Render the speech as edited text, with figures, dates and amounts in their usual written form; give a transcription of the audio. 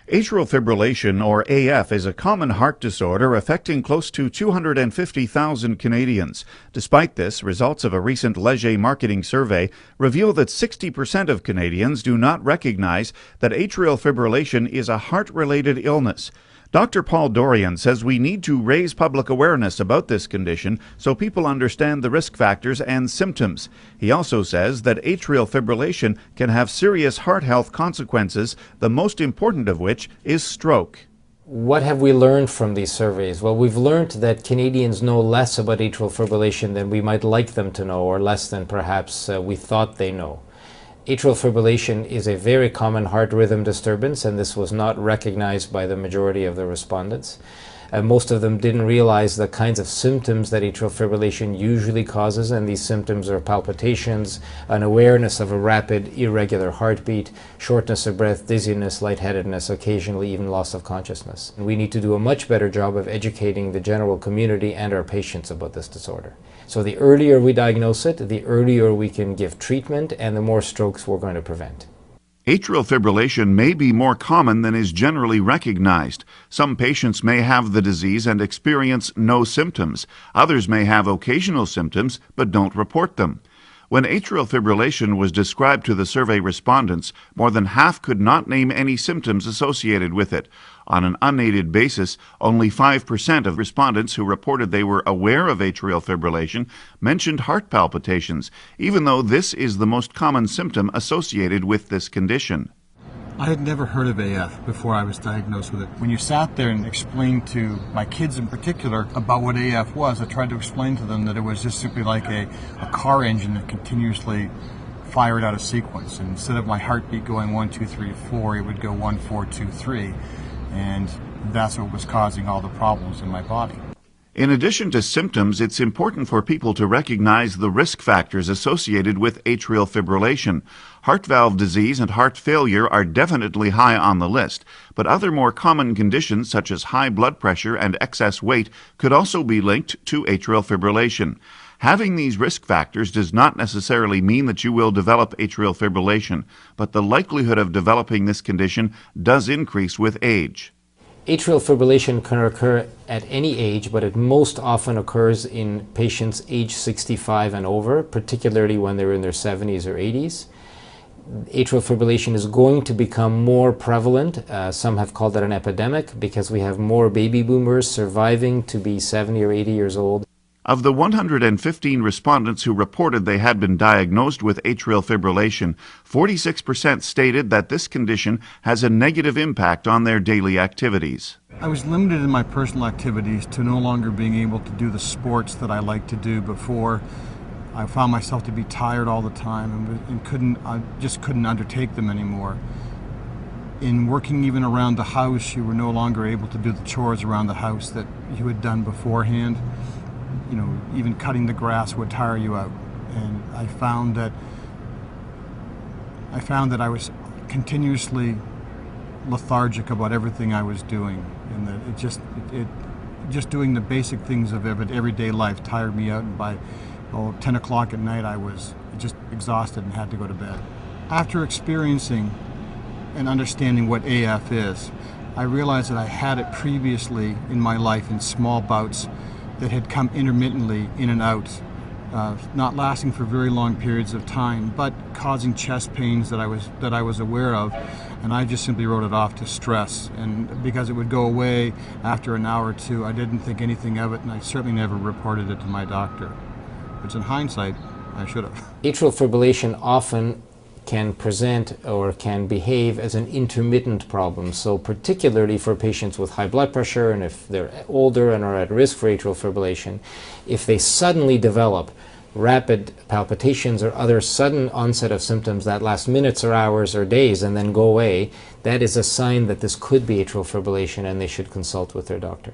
Atrial fibrillation, or AF, is a common heart disorder affecting close to 250,000 Canadians. Despite this, results of a recent Leger marketing survey reveal that 60% of Canadians do not recognize that atrial fibrillation is a heart-related illness. Dr. Paul Dorian says we need to raise public awareness about this condition so people understand the risk factors and symptoms. He also says that atrial fibrillation can have serious heart health consequences, the most important of which is stroke. What have we learned from these surveys? Well, we've learned that Canadians know less about atrial fibrillation than we might like them to know, or less than perhaps we thought they know. Atrial fibrillation is a very common heart rhythm disturbance, and this was not recognized by the majority of the respondents. Most of them didn't realize the kinds of symptoms that atrial fibrillation usually causes, and these symptoms are palpitations, an awareness of a rapid, irregular heartbeat, shortness of breath, dizziness, lightheadedness, occasionally even loss of consciousness. And we need to do a much better job of educating the general community and our patients about this disorder. So the earlier we diagnose it, the earlier we can give treatment, and the more strokes we're going to prevent. Atrial fibrillation may be more common than is generally recognized. Some patients may have the disease and experience no symptoms. Others may have occasional symptoms but don't report them. When atrial fibrillation was described to the survey respondents, more than half could not name any symptoms associated with it. On an unaided basis, only 5% of respondents who reported they were aware of atrial fibrillation mentioned heart palpitations, even though this is the most common symptom associated with this condition. I had never heard of AF before I was diagnosed with it. When you sat there and explained to my kids in particular about what AF was, I tried to explain to them that it was just simply like a car engine that continuously fired out a sequence. And instead of my heartbeat going 1, 2, 3, 4, it would go 1, 4, 2, 3. And that's what was causing all the problems in my body. In addition to symptoms, it's important for people to recognize the risk factors associated with atrial fibrillation. Heart valve disease and heart failure are definitely high on the list, but other more common conditions such as high blood pressure and excess weight could also be linked to atrial fibrillation. Having these risk factors does not necessarily mean that you will develop atrial fibrillation, but the likelihood of developing this condition does increase with age. Atrial fibrillation can occur at any age, but it most often occurs in patients age 65 and over, particularly when they're in their 70s or 80s. Atrial fibrillation is going to become more prevalent. Some have called it an epidemic because we have more baby boomers surviving to be 70 or 80 years old. Of the 115 respondents who reported they had been diagnosed with atrial fibrillation, 46% stated that this condition has a negative impact on their daily activities. I was limited in my personal activities to no longer being able to do the sports that I liked to do before. I found myself to be tired all the time and I just couldn't undertake them anymore. In working even around the house, you were no longer able to do the chores around the house that you had done beforehand. You know, even cutting the grass would tire you out. And I found that I was continuously lethargic about everything I was doing, and that just doing the basic things of everyday life tired me out, and by 10 o'clock at night I was just exhausted and had to go to bed. After experiencing and understanding what AF is, I realized that I had it previously in my life in small bouts that had come intermittently in and out, not lasting for very long periods of time, but causing chest pains that I was aware of, and I just simply wrote it off to stress. And because it would go away after an hour or two, I didn't think anything of it, and I certainly never reported it to my doctor, which in hindsight, I should have. Atrial fibrillation often can present or can behave as an intermittent problem. So particularly for patients with high blood pressure, and if they're older and are at risk for atrial fibrillation, if they suddenly develop rapid palpitations or other sudden onset of symptoms that last minutes or hours or days and then go away, that is a sign that this could be atrial fibrillation, and they should consult with their doctor.